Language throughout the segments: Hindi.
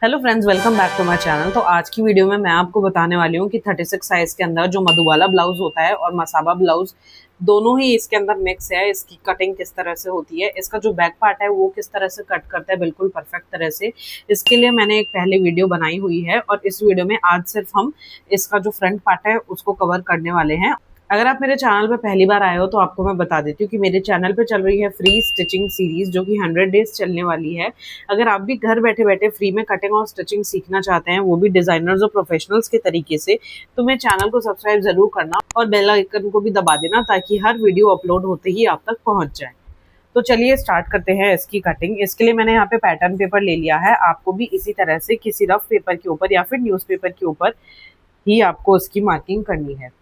Hello friends, welcome back to my channel. तो आज की वीडियो में मैं आपको बताने वाली हूँ कि 36 साइज के अंदर जो मधुबाला ब्लाउज होता है और मसाबा ब्लाउज दोनों ही इसके अंदर मिक्स है। इसकी कटिंग किस तरह से होती है, इसका जो बैक पार्ट है वो किस तरह से कट करता है बिल्कुल परफेक्ट तरह से, इसके लिए मैंने एक पहले वीडियो बनाई हुई है। और इस वीडियो में आज सिर्फ हम इसका जो फ्रंट पार्ट है उसको कवर करने वाले हैं। अगर आप मेरे चैनल पे पहली बार आए हो तो आपको मैं बता देती हूँ कि मेरे चैनल पे चल रही है फ्री स्टिचिंग सीरीज जो कि 100 डेज चलने वाली है। अगर आप भी घर बैठे बैठे फ्री में कटिंग और स्टिचिंग सीखना चाहते हैं, वो भी डिजाइनर्स और प्रोफेशनल्स के तरीके से, तो मेरे चैनल को सब्सक्राइब जरूर करना और बेल आइकन को भी दबा देना ताकि हर वीडियो अपलोड होते ही आप तक पहुंच जाए। तो चलिए स्टार्ट करते हैं इसकी कटिंग। इसके लिए मैंने यहाँ पे पैटर्न पेपर ले लिया है। आपको भी इसी तरह से किसी रफ पेपर के ऊपर या फिर न्यूज़पेपर के ऊपर ही आपको इसकी मार्किंग करनी है।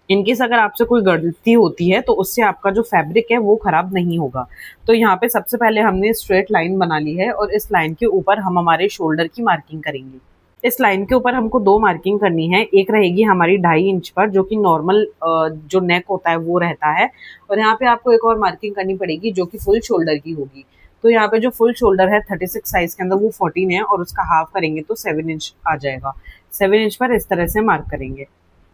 इनकेस अगर आपसे कोई गलती होती है तो उससे आपका जो फैब्रिक है वो खराब नहीं होगा। तो यहाँ पे सबसे पहले हमने स्ट्रेट लाइन बना ली है और इस लाइन के ऊपर हम हमारे शोल्डर की मार्किंग करेंगे। इस लाइन के ऊपर हमको दो मार्किंग करनी है। एक रहेगी हमारी 2.5 इंच पर, जो कि नॉर्मल जो नेक होता है वो रहता है, और यहाँ पे आपको एक और मार्किंग करनी पड़ेगी जो कि फुल शोल्डर की होगी। तो यहाँ पे जो फुल शोल्डर है 36 साइज के अंदर वो 14 है और उसका हाफ करेंगे तो 7 इंच आ जाएगा। 7 इंच पर इस तरह से मार्क करेंगे।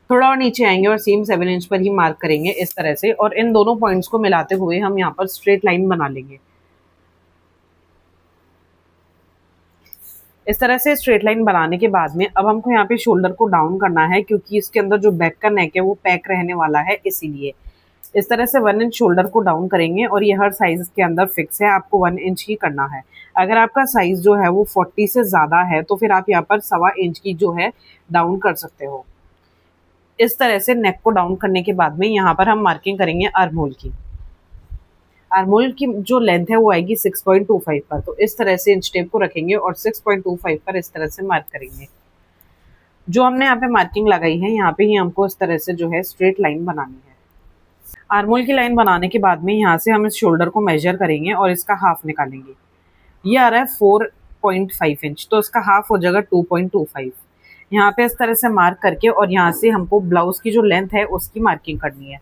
थोड़ा और नीचे आएंगे और सेम 7 इंच पर ही मार्क करेंगे इस तरह से, और इन दोनों पॉइंट्स को मिलाते हुए हम यहाँ पर स्ट्रेट लाइन बना लेंगे। इस तरह से स्ट्रेट लाइन बनाने के बाद में अब हमको यहाँ पे शोल्डर को डाउन करना है, क्योंकि इसके अंदर जो बैक का नेक है वो पैक रहने वाला है, इसीलिए इस तरह से 1 इंच शोल्डर को डाउन करेंगे। और ये हर साइज के अंदर फिक्स है, आपको 1 इंच ही करना है। अगर आपका साइज जो है वो 40 से ज्यादा है तो फिर आप यहाँ पर 1.25 इंच की जो है डाउन कर सकते हो। इस तरह से नेक को डाउन करने के बाद में यहाँ पर हम मार्किंग करेंगे आर्महोल की। आर्महोल की जो लेंथ है वो आएगी 6.25 पर। तो इस तरह से इंच टेप को रखेंगे और 6.25 पर इस तरह से मार्क करेंगे। जो हमने यहाँ पे मार्किंग लगाई है यहाँ पे ही हमको इस तरह से जो है स्ट्रेट लाइन बनानी है। आर्महोल की लाइन बनाने के बाद में यहाँ से हम इस शोल्डर को मेजर करेंगे और इसका हाफ निकालेंगे। ये आ रहा है 4.5 इंच, तो इसका हाफ हो जाएगा 2.25। यहाँ पे इस तरह से मार्क करके और यहाँ से हमको ब्लाउज की जो लेंथ है उसकी मार्किंग करनी है।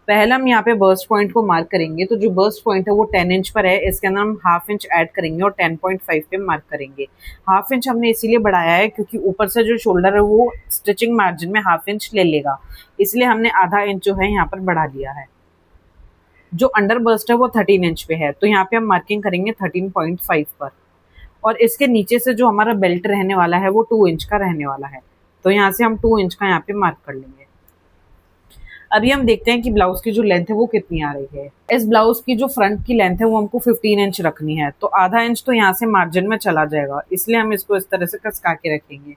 पहले हम यहाँ पे बर्स्ट पॉइंट को मार्क करेंगे। तो जो बर्स्ट पॉइंट है वो 10 इंच पर है, इसके अंदर हम हाफ इंच ऐड करेंगे और 10.5 पे मार्क करेंगे। हाफ इंच हमने इसीलिए बढ़ाया है क्योंकि ऊपर से जो शोल्डर है वो स्टिचिंग मार्जिन में हाफ इंच ले लेगा, इसलिए हमने आधा इंच जो है यहाँ पर बढ़ा लिया है। जो अंडर बर्स्ट है वो 13 इंच पे है, तो यहाँ पे हम मार्किंग करेंगे 13.5 पर। और इसके नीचे से जो हमारा बेल्ट रहने वाला है वो 2 इंच का रहने वाला है, तो यहाँ से हम 2 इंच का यहाँ पे मार्क कर लेंगे। अभी हम देखते हैं कि ब्लाउज की जो लेंथ है वो कितनी आ रही है। इस ब्लाउज की जो फ्रंट की लेंथ है वो हमको 15 इंच रखनी है, तो आधा इंच तो यहाँ से मार्जिन में चला जाएगा, इसलिए हम इसको इस तरह से कसका के रखेंगे।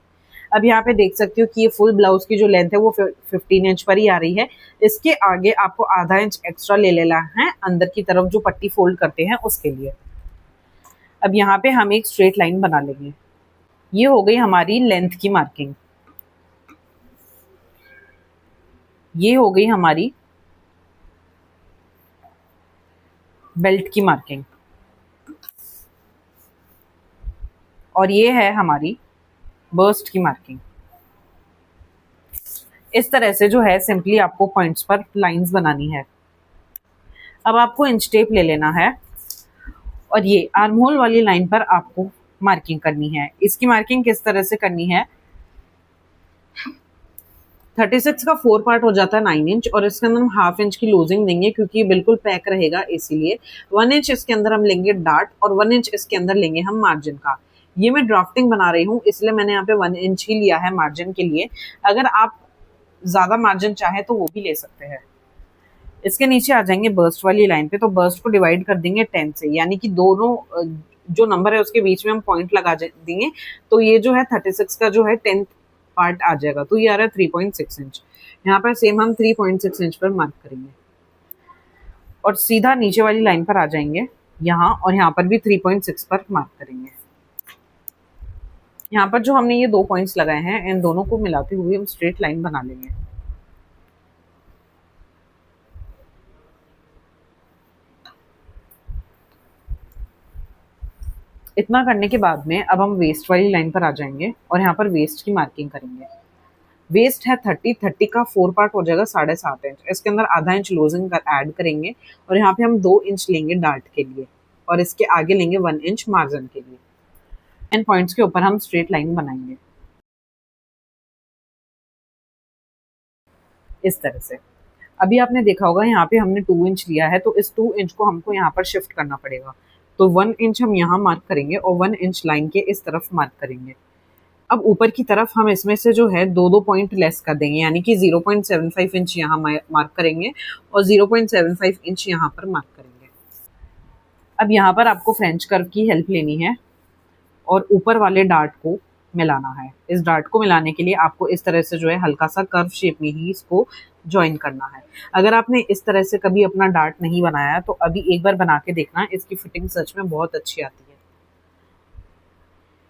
अब यहाँ पे देख सकते हो कि ये फुल ब्लाउज की जो लेंथ है वो 15 इंच पर ही आ रही है। इसके आगे आपको आधा इंच एक्स्ट्रा ले लेना है अंदर की तरफ, जो पट्टी फोल्ड करते हैं उसके लिए। अब यहाँ पे हम एक स्ट्रेट लाइन बना लेंगे। ये हो गई हमारी लेंथ की मार्किंग। ये हो गई हमारी बेल्ट की मार्किंग, और ये है हमारी बर्स्ट की मार्किंग। इस तरह से जो है सिंपली आपको पॉइंट्स पर लाइंस बनानी है। अब आपको इंच टेप ले लेना है और ये आर्महोल वाली लाइन पर आपको मार्किंग करनी है। इसकी मार्किंग किस तरह से करनी है, 36 का 4 पार्ट हो जाता है 9 इंच, और इसके अंदर हम हाफ इंच की लूजिंग देंगे क्योंकि ये बिल्कुल पैक रहेगा, इसीलिए 1 इंच इसके अंदर हम लेंगे डार्ट और 1 इंच इसके अंदर लेंगे हम मार्जिन का। ये मैं ड्राफ्टिंग बना रही हूँ इसलिए मैंने यहाँ पे 1 इंच ही लिया है मार्जिन के लिए। अगर आप ज्यादा मार्जिन चाहे तो वो भी ले सकते हैं। इसके नीचे आ जाएंगे बर्स्ट वाली लाइन पे, तो बर्स्ट को डिवाइड कर देंगे 10 से, यानी कि दोनों जो नंबर है उसके बीच में हम पॉइंट लगा देंगे। तो ये जो है 36 का जो है 10th पार्ट आ जाएगा, तो ये आ रहा है 3.6 इंच। यहाँ पर सेम हम 3.6 इंच पर मार्क करेंगे और सीधा नीचे वाली लाइन पर आ जाएंगे यहाँ, और यहाँ पर भी 3.6 पर मार्क करेंगे। यहाँ पर जो हमने ये 2 पॉइंट्स लगाए हैं इन दोनों को मिलाते हुए हम स्ट्रेट लाइन बना लेंगे। इतना करने के बाद में अब हम वेस्ट वाली लाइन पर आ जाएंगे और यहाँ पर वेस्ट की मार्किंग करेंगे। वेस्ट है 30 का 4 पार्ट हो जाएगा 7.5 इंच। इसके अंदर आधा इंच लूजिंग ऐड करेंगे और यहाँ पे हम 2 इंच लेंगे डार्ट के लिए और इसके आगे लेंगे 1 इंच मार्जिन के लिए। इन पॉइंट्स के ऊपर हम स्ट्रेट लाइन बनाएंगे इस तरह से। अभी आपने देखा होगा यहाँ पे हमने 2 इंच लिया है, तो इस 2 इंच को हमको यहाँ पर शिफ्ट करना पड़ेगा। तो 1 इंच हम यहाँ मार्क करेंगे और 1 इंच लाइन के इस तरफ मार्क करेंगे। अब ऊपर की तरफ हम इसमें से जो है 2-2 पॉइंट लेस कर देंगे, यानी कि 0.75 इंच यहाँ मार्क करेंगे और 0.75 इंच यहाँ पर मार्क करेंगे। अब यहाँ पर आपको फ्रेंच कर्व की हेल्प लेनी है और ऊपर वाले डार्ट को मिलाना है। इस डार्ट को मिलाने के लिए आपको इस तरह से जो है हल्का सा कर्व शेप में ही इसको ज्वाइन करना है। अगर आपने इस तरह से कभी अपना डार्ट नहीं बनाया तो अभी एक बार बना के देखना, इसकी फिटिंग सच में बहुत अच्छी आती है।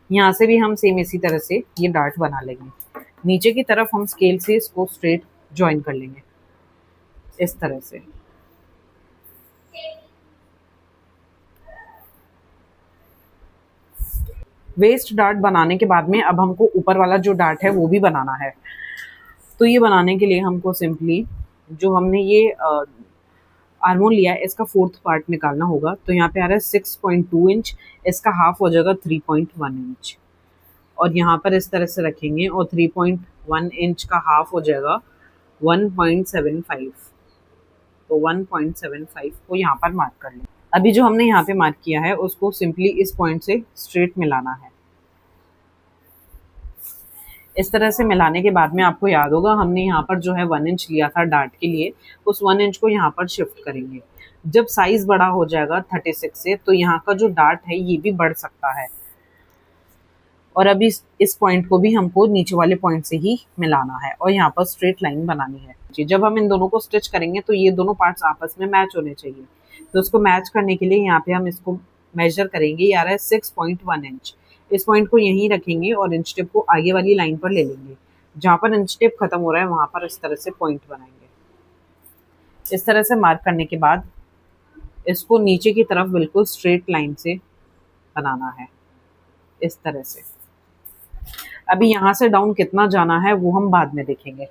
यहाँ से भी हम सेम इसी तरह से ये डार्ट बना लेंगे। नीचे की तरफ हम स्केल से इसको स्ट्रेट ज्वाइन कर लेंगे इस तरह से। वेस्ट डार्ट बनाने के बाद में अब हमको ऊपर वाला जो डार्ट है वो भी बनाना है। तो ये बनाने के लिए हमको सिंपली जो हमने ये आर्मोल लिया है इसका 4th पार्ट निकालना होगा। तो यहाँ पे आ रहा है 6.2 इंच, इसका हाफ हो जाएगा 3.1 इंच और यहाँ पर इस तरह से रखेंगे और 3.1 इंच का हाफ हो जाएगा 1.75। तो 1.75 को यहाँ पर मार्क कर लें। अभी जो हमने यहाँ पे मार्क किया है उसको सिंपली इस पॉइंट से स्ट्रेट मिलाना है। इस तरह से मिलाने के बाद में आपको याद होगा हमने यहाँ पर जो है 1 इंच लिया था डार्ट के लिए, उस 1 इंच को यहाँ पर शिफ्ट करेंगे। जब साइज बड़ा हो जाएगा 36 से तो यहाँ का जो डार्ट है ये भी बढ़ सकता है और अभी इस पॉइंट को भी हमको नीचे वाले पॉइंट से ही मिलाना है और यहाँ पर स्ट्रेट लाइन बनानी है। जब हम इन दोनों को स्टिच करेंगे तो ये दोनों पार्ट्स आपस में मैच होने चाहिए। तो उसको मैच करने के लिए यहाँ पे हम इसको मेजर करेंगे, ये आ रहा है 6.1 इंच। इस पॉइंट को यहीं रखेंगे और इंच टेप को आगे वाली लाइन पर ले लेंगे। जहाँ पर इंच टेप खत्म हो रहा है वहां पर इस तरह से पॉइंट बनाएंगे। इस तरह से मार्क करने के बाद इसको नीचे की तरफ बिल्कुल स्ट्रेट लाइन से बनाना है इस तरह से। अभी यहाँ से डाउन कितना जाना है वो हम बाद में देखेंगे।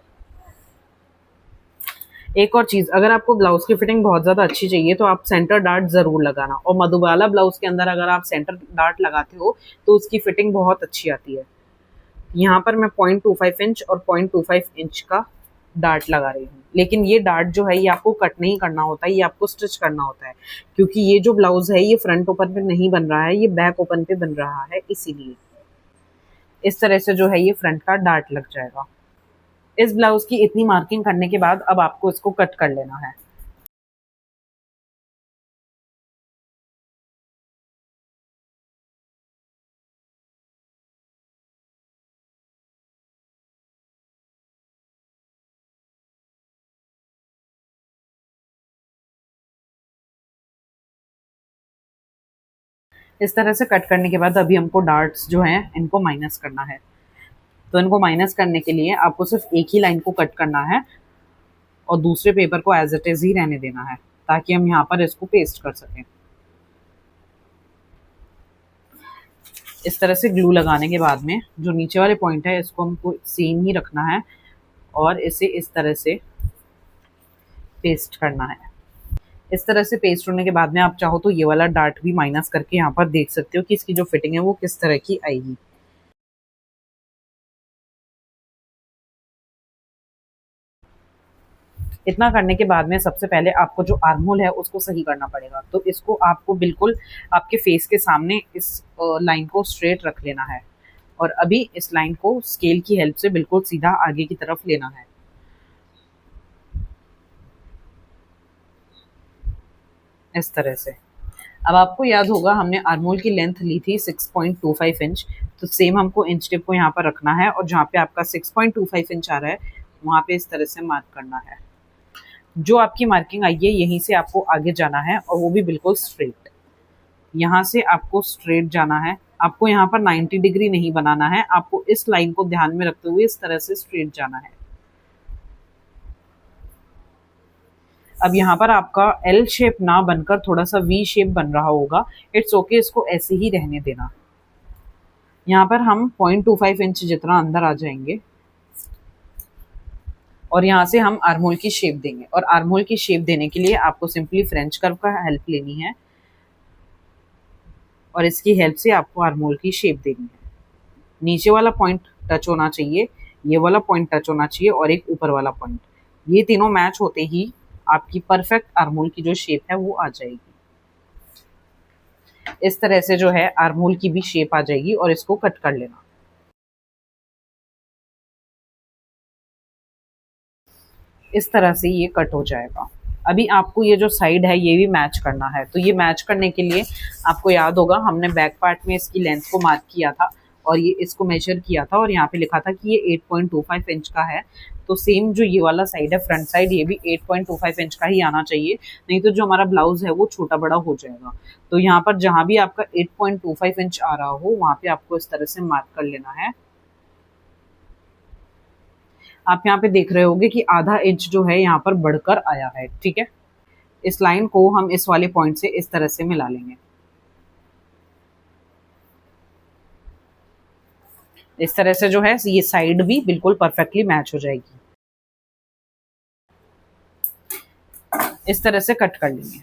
एक और चीज, अगर आपको ब्लाउज की फिटिंग बहुत ज्यादा अच्छी चाहिए तो आप सेंटर डार्ट जरूर लगाना, और मधुबाला ब्लाउज के अंदर अगर आप सेंटर डार्ट लगाते हो तो उसकी फिटिंग बहुत अच्छी आती है। यहाँ पर मैं 0.25 इंच और 0.25 इंच का डार्ट लगा रही हूँ, लेकिन ये डार्ट जो है ये आपको कट नहीं करना होता है, ये आपको स्टिच करना होता है, क्योंकि ये जो ब्लाउज है ये फ्रंट ओपन पे नहीं बन रहा है, ये बैक ओपन पे बन रहा है, इसीलिए इस तरह से जो है ये फ्रंट का डार्ट लग जाएगा। इस ब्लाउज की इतनी मार्किंग करने के बाद अब आपको इसको कट कर लेना है। इस तरह से कट करने के बाद अभी हमको डार्ट्स जो हैं इनको माइनस करना है। तो इनको माइनस करने के लिए आपको सिर्फ एक ही लाइन को कट करना है और दूसरे पेपर को एज इट इज ही रहने देना है, ताकि हम यहाँ पर इसको पेस्ट कर सकें। इस तरह से ग्लू लगाने के बाद में जो नीचे वाले पॉइंट है इसको हमको सेम ही रखना है और इसे इस तरह से पेस्ट करना है। इस तरह से पेस्ट होने के बाद में आप चाहो तो ये वाला डार्ट भी माइनस करके यहाँ पर देख सकते हो कि इसकी जो फिटिंग है वो किस तरह की आएगी। इतना करने के बाद में सबसे पहले आपको जो आर्महोल है उसको सही करना पड़ेगा। तो इसको आपको बिल्कुल आपके फेस के सामने इस लाइन को स्ट्रेट रख लेना है और अभी इस लाइन को स्केल की हेल्प से बिल्कुल सीधा आगे की तरफ लेना है इस तरह से। अब आपको याद होगा हमने आर्महोल की लेंथ ली थी 6.25 इंच, तो सेम हमको इंच टिप को यहाँ पर रखना है और जहाँ पे आपका 6.25 इंच आ रहा है वहाँ पे इस तरह से मार्क करना है। जो आपकी मार्किंग आई है यहीं से आपको आगे जाना है और वो भी बिल्कुल स्ट्रेट। यहाँ से आपको स्ट्रेट जाना है, आपको यहाँ पर 90 डिग्री नहीं बनाना है, आपको इस लाइन को ध्यान में रखते हुए इस तरह से स्ट्रेट जाना है। अब यहाँ पर आपका एल शेप ना बनकर थोड़ा सा वी शेप बन रहा होगा, इट्स ओके, इसको ऐसे ही रहने देना। यहाँ पर हम 0.25 इंच जितना अंदर आ जाएंगे और यहाँ से हम आर्महोल की शेप देंगे। और आर्महोल की शेप देने के लिए आपको सिंपली फ्रेंच कर्व का हेल्प लेनी है। और इसकी हेल्प से आपको आर्महोल की शेप देनी है। नीचे वाला पॉइंट टच होना चाहिए, ये वाला पॉइंट टच होना चाहिए और एक ऊपर वाला पॉइंट, ये तीनों मैच होते ही आपकी परफेक्ट आर्महोल की जो शेप है वो आ जाएगी। इस तरह से जो है आर्महोल की भी शेप आ जाएगी और इसको कट कर लेना। इस तरह से ये कट हो जाएगा। अभी आपको ये जो साइड है ये भी मैच करना है, तो ये मैच करने के लिए आपको याद होगा हमने बैक पार्ट में इसकी लेंथ को मार्क किया था और ये इसको मेजर किया था और यहाँ पे लिखा था कि ये 8.25 इंच का है। तो सेम जो ये वाला साइड है फ्रंट साइड, ये भी 8.25 इंच का ही आना चाहिए, नहीं तो जो हमारा ब्लाउज है वो छोटा बड़ा हो जाएगा। तो यहाँ पर जहां भी आपका 8.25 इंच आ रहा हो वहां पे आपको इस तरह से मार्क कर लेना है। आप यहाँ पे देख रहे होंगे कि आधा इंच जो है यहाँ पर बढ़कर आया है, ठीक है। इस लाइन को हम इस वाले पॉइंट से इस तरह से मिला लेंगे। इस तरह से जो है ये साइड भी बिल्कुल परफेक्टली मैच हो जाएगी। इस तरह से कट कर लेंगे।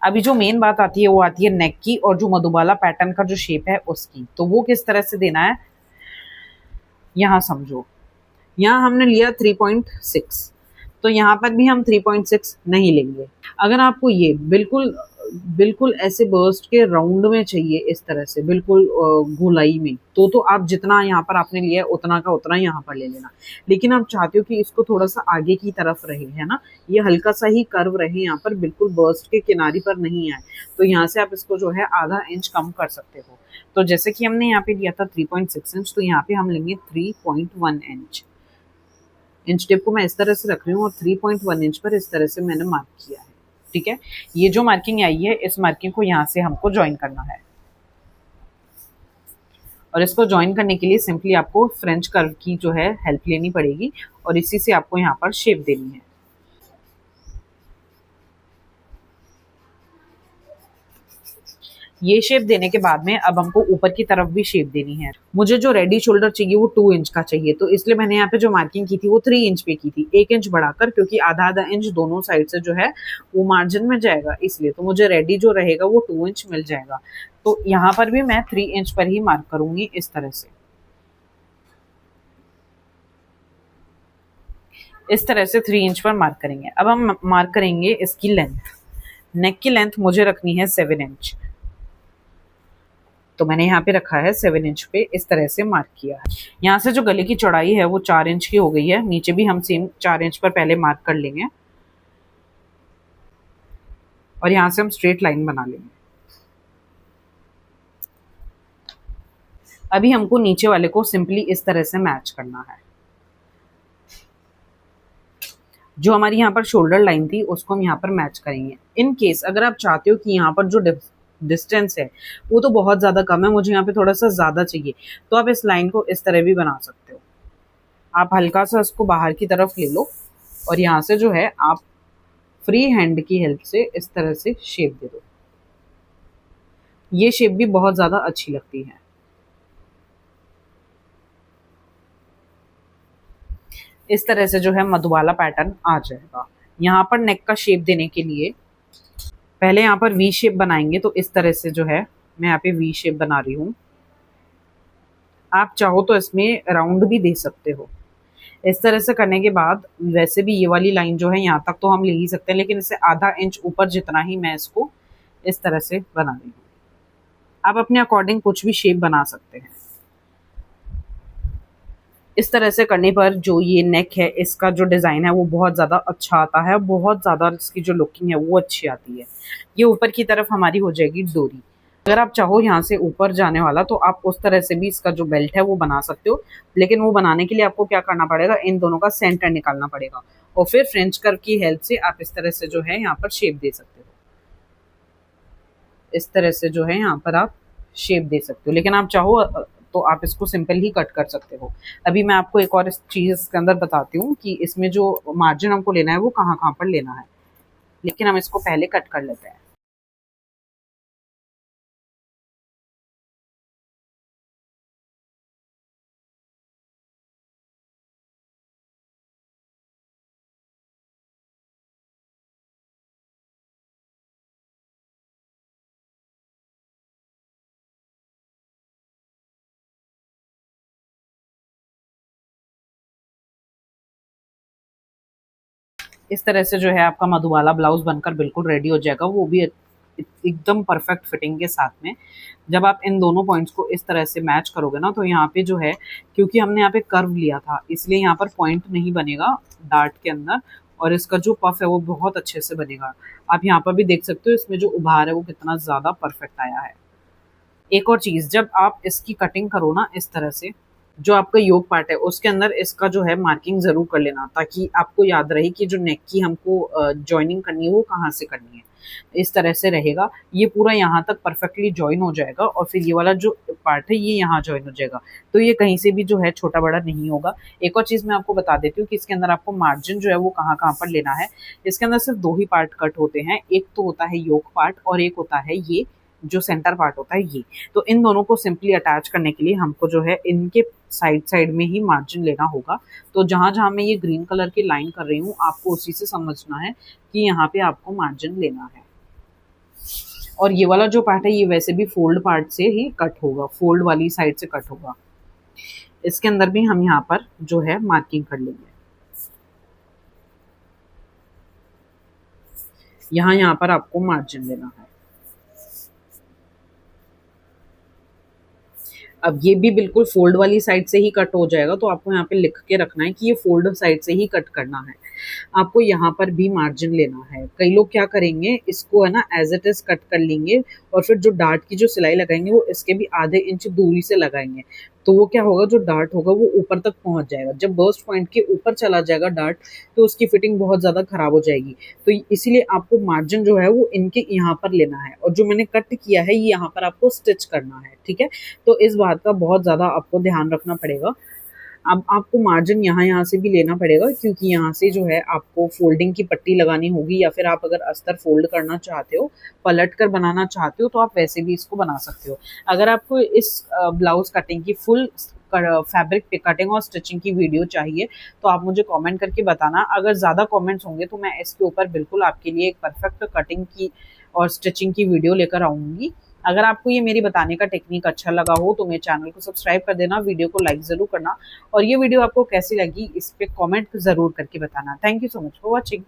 अभी जो मेन बात आती है वो आती है नेक की और जो मधुबाला पैटर्न का जो शेप है उसकी। तो वो किस तरह से देना है यहाँ समझो। यहाँ हमने लिया 3.6, तो यहाँ पर भी हम 3.6 नहीं लेंगे। अगर आपको ये बिल्कुल बिल्कुल ऐसे बर्स्ट के राउंड में चाहिए, इस तरह से बिल्कुल गोलाई में, तो आप जितना यहाँ पर आपने लिया है उतना का उतना यहाँ पर ले लेना। लेकिन आप चाहते हो कि इसको थोड़ा सा आगे की तरफ रहे, है ना, ये हल्का सा ही कर्व रहे यहाँ पर, बिल्कुल बर्स्ट के किनारे पर नहीं आए, तो यहाँ से आप इसको जो है आधा इंच कम कर सकते हो। तो जैसे कि हमने यहाँ पे लिया था 3.6 इंच, तो यहाँ पे हम लेंगे 3.1 इंच। इंच टेप को मैं इस तरह से रख रही हूँ और 3.1 इंच पर इस तरह से मैंने मार्क किया है, ठीक है। ये जो मार्किंग आई है इस मार्किंग को यहाँ से हमको ज्वाइन करना है और इसको ज्वाइन करने के लिए सिंपली आपको फ्रेंच कर्व की जो है हेल्प लेनी पड़ेगी और इसी से आपको यहाँ पर शेप देनी है। ये शेप देने के बाद में अब हमको ऊपर की तरफ भी शेप देनी है। मुझे जो रेडी शोल्डर चाहिए वो 2 इंच का चाहिए, तो इसलिए मैंने यहाँ पे जो मार्किंग की थी वो 3 इंच पे की थी, 1 इंच बढ़ाकर, क्योंकि आधा आधा इंच दोनों साइड से जो है वो मार्जिन में जाएगा, इसलिए तो मुझे रेडी जो रहेगा वो 2 इंच मिल जाएगा। तो यहाँ पर भी मैं 3 इंच पर ही मार्क करूंगी इस तरह से। इस तरह से 3 इंच पर मार्क करेंगे। अब हम मार्क करेंगे इसकी लेंथ। नेक की लेंथ मुझे रखनी है 7 इंच, तो मैंने यहाँ पे रखा है 7 इंच पे, इस तरह से मार्क किया है। यहाँ से जो गले की चौड़ाई है वो 4 इंच की हो गई है, नीचे भी हम सेम 4 इंच पर पहले मार्क कर लेंगे और यहाँ से हम स्ट्रेट लाइन बना लेंगे। अभी हमको नीचे वाले को सिंपली इस तरह से मैच करना है। जो हमारी यहाँ पर शोल्डर लाइन थी उसको हम यहाँ पर मैच करेंगे। इन केस अगर आप चाहते हो कि यहाँ पर जो डिस्टेंस है वो तो बहुत ज़्यादा कम है, मुझे यहाँ पे थोड़ा सा ज़्यादा चाहिए, तो आप इस लाइन को इस तरह भी बना सकते हो। आप हल्का सा इसको बाहर की तरफ ले लो और यहाँ से जो है आप फ्री हैंड की हेल्प से इस तरह से शेप दे दो। ये शेप भी बहुत ज़्यादा अच्छी लगती है। इस तरह से जो है मधुबाला पैटर्न आ जाएगा। यहाँ पर नेक का शेप देने के लिए पहले यहाँ पर वी शेप बनाएंगे, तो इस तरह से जो है मैं यहाँ पे वी शेप बना रही हूँ। आप चाहो तो इसमें राउंड भी दे सकते हो। इस तरह से करने के बाद वैसे भी ये वाली लाइन जो है यहाँ तक तो हम ले ही सकते हैं, लेकिन इससे आधा इंच ऊपर जितना ही मैं इसको इस तरह से बना रही हूँ। आप अपने अकॉर्डिंग कुछ भी शेप बना सकते हैं। इस तरह से करने पर जो ये नेक है इसका जो डिज़ाइन है वो बहुत ज़्यादा अच्छा आता है, बहुत ज़्यादा इसकी जो लुकिंग है वो अच्छी आती है। ये ऊपर की तरफ हमारी हो जाएगी डोरी। अगर आप चाहो यहाँ से ऊपर जाने वाला तो आप उस तरह से भी इसका जो बेल्ट है वो बना सकते हो, लेकिन वो बनाने के लिए आपको क्या करना पड़ेगा, इन दोनों का सेंटर निकालना पड़ेगा और फिर फ्रेंच कर्व की हेल्प से आप इस तरह से जो है यहाँ पर शेप दे सकते हो। इस तरह से जो है यहाँ पर आप शेप दे सकते हो, लेकिन आप चाहो तो आप इसको सिंपल ही कट कर सकते हो। अभी मैं आपको एक और इस चीज़ के अंदर बताती हूँ कि इसमें जो मार्जिन हमको लेना है वो कहाँ कहाँ पर लेना है, लेकिन हम इसको पहले कट कर लेते हैं। इस तरह से जो है आपका मधुबाला ब्लाउज बनकर बिल्कुल रेडी हो जाएगा, वो भी एकदम परफेक्ट फिटिंग के साथ में। जब आप इन दोनों पॉइंट्स को इस तरह से मैच करोगे ना, तो यहाँ पे जो है, क्योंकि हमने यहाँ पे कर्व लिया था इसलिए यहाँ पर पॉइंट नहीं बनेगा डार्ट के अंदर, और इसका जो पफ है वो बहुत अच्छे से बनेगा। आप यहाँ पर भी देख सकते हो इसमें जो उभार है वो कितना ज़्यादा परफेक्ट आया है। एक और चीज़, जब आप इसकी कटिंग करो ना इस तरह से, जो आपका योक पार्ट है उसके अंदर इसका जो है मार्किंग ज़रूर कर लेना, ताकि आपको याद रहे कि जो नेक की हमको जॉइनिंग करनी है वो कहाँ से करनी है। इस तरह से रहेगा, ये पूरा यहाँ तक परफेक्टली जॉइन हो जाएगा, और फिर ये वाला जो पार्ट है ये यहाँ जॉइन हो जाएगा, तो ये कहीं से भी जो है छोटा बड़ा नहीं होगा। एक और चीज़ मैं आपको बता देती हूँ कि इसके अंदर आपको मार्जिन जो है वो कहाँ कहाँ पर लेना है। इसके अंदर सिर्फ 2 ही पार्ट कट होते हैं, एक तो होता है योक पार्ट और एक होता है ये जो सेंटर पार्ट होता है ये। तो इन दोनों को सिंपली अटैच करने के लिए हमको जो है इनके साइड साइड में ही मार्जिन लेना होगा। तो जहाँ जहाँ मैं ये ग्रीन कलर की लाइन कर रही हूँ आपको उसी से समझना है कि यहाँ पे आपको मार्जिन लेना है। और ये वाला जो पार्ट है ये वैसे भी फोल्ड पार्ट से ही कट होगा, फोल्ड वाली साइड से कट होगा। इसके अंदर भी हम यहाँ पर जो है मार्किंग कर लेंगे। यहाँ पर आपको मार्जिन लेना है। अब ये भी बिल्कुल फोल्ड वाली साइड से ही कट हो जाएगा, तो आपको यहाँ पे लिख के रखना है कि ये फोल्ड साइड से ही कट करना है। आपको यहाँ पर भी मार्जिन लेना है। कई लोग क्या करेंगे, इसको है ना एज इट इज कट कर लेंगे, और फिर जो डार्ट की जो सिलाई लगाएंगे वो इसके भी आधे इंच दूरी से लगाएंगे, तो वो क्या होगा, जो डार्ट होगा वो ऊपर तक पहुंच जाएगा। जब बर्स्ट पॉइंट के ऊपर चला जाएगा डार्ट, तो उसकी फिटिंग बहुत ज़्यादा खराब हो जाएगी। तो इसीलिए आपको मार्जिन जो है वो इनके यहाँ पर लेना है, और जो मैंने कट किया है ये यहाँ पर आपको स्टिच करना है, ठीक है। तो इस बात का बहुत ज़्यादा आपको ध्यान रखना पड़ेगा। अब आपको मार्जिन यहाँ से भी लेना पड़ेगा, क्योंकि यहाँ से जो है आपको फोल्डिंग की पट्टी लगानी होगी, या फिर आप अगर अस्तर फोल्ड करना चाहते हो, पलट कर बनाना चाहते हो, तो आप वैसे भी इसको बना सकते हो। अगर आपको इस ब्लाउज कटिंग की फुल फैब्रिक पे कटिंग और स्टिचिंग की वीडियो चाहिए तो आप मुझे कमेंट करके बताना। अगर ज़्यादा कमेंट्स होंगे तो मैं इसके ऊपर बिल्कुल आपके लिए एक परफेक्ट कटिंग की और स्टिचिंग की वीडियो लेकर आऊँगी। अगर आपको ये मेरी बताने का टेक्निक अच्छा लगा हो तो मेरे चैनल को सब्सक्राइब कर देना, वीडियो को लाइक ज़रूर करना, और ये वीडियो आपको कैसी लगी इस पे कमेंट ज़रूर करके बताना। Thank you so much for watching.